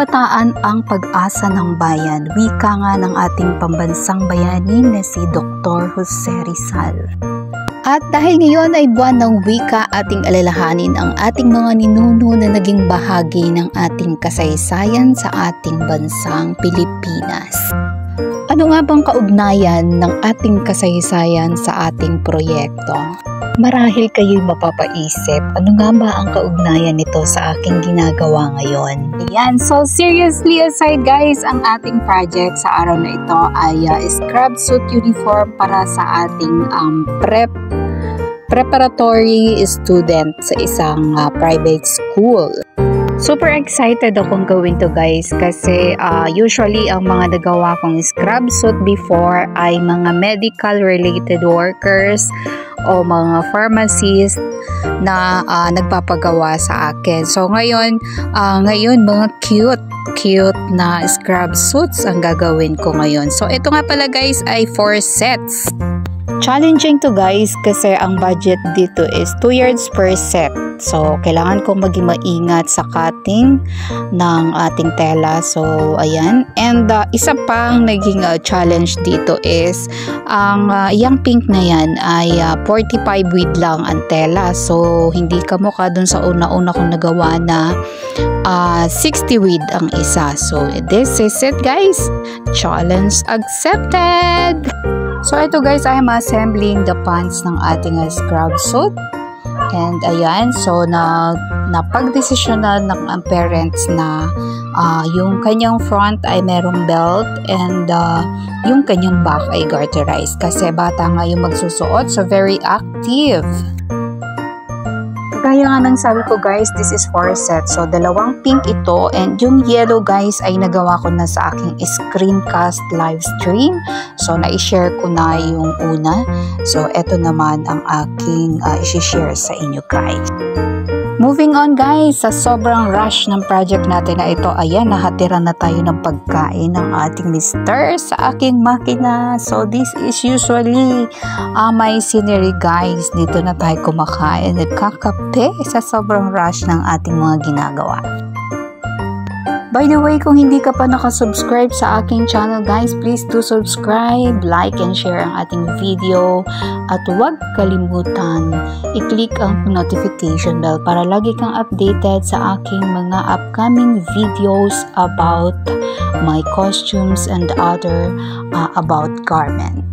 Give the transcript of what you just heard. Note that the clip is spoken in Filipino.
kabataan ang pag-asa ng bayan, wika nga ng ating pambansang bayani na si Dr. Jose Rizal. At dahil ngayon ay buwan ng wika, ating alalahanin ang ating mga ninuno na naging bahagi ng ating kasaysayan sa ating bansang Pilipinas. Ano nga bang kaugnayan ng ating kasaysayan sa ating proyekto? Marahil kayo'y mapapaisip, ano nga ba ang kaugnayan nito sa aking ginagawa ngayon? Ayan, so seriously aside guys, ang ating project sa araw na ito ay scrub suit uniform para sa ating preparatory student sa isang private school. Super excited akong gawin to guys kasi usually ang mga nagawa kong scrub suit before ay mga medical related workers o mga pharmacist na nagpapagawa sa akin. So ngayon mga cute na scrub suits ang gagawin ko ngayon. So ito nga pala guys ay 4 sets. Challenging to guys kasi ang budget dito is 2 yards per set. So, kailangan kong maging maingat sa cutting ng ating tela. So, ayan. And isa pang naging challenge dito is ang yung pink na yan ay 45 width lang ang tela. So, hindi kamukha dun sa una-una kong nagawa na 60 width ang isa. So, this is it guys. Challenge accepted! So, ito guys, I am assembling the pants ng ating scrub suit. And ayan, so napagdesisyonan ng ang parents na yung kanyang front ay merong belt and yung kanyang back ay garterized kasi bata nga yung magsusuot, so very active. Kaya nga nang sabi ko guys, this is 4 sets. So, 2 pink ito and yung yellow guys ay nagawa ko na sa aking screencast live stream. So, na-share ko na yung una. So, eto naman ang aking i-share sa inyo guys. Moving on guys, sa sobrang rush ng project natin na ito, ayan, nahatira na tayo ng pagkain ng ating mister sa aking makina. So this is usually my scenery guys. Dito na tayo kumakain at kakape sa sobrang rush ng ating mga ginagawa. By the way, kung hindi ka pa nakasubscribe sa aking channel guys, please do subscribe, like, and share ang ating video. At huwag kalimutan, i-click ang notification bell para lagi kang updated sa aking mga upcoming videos about my costumes and other about garment.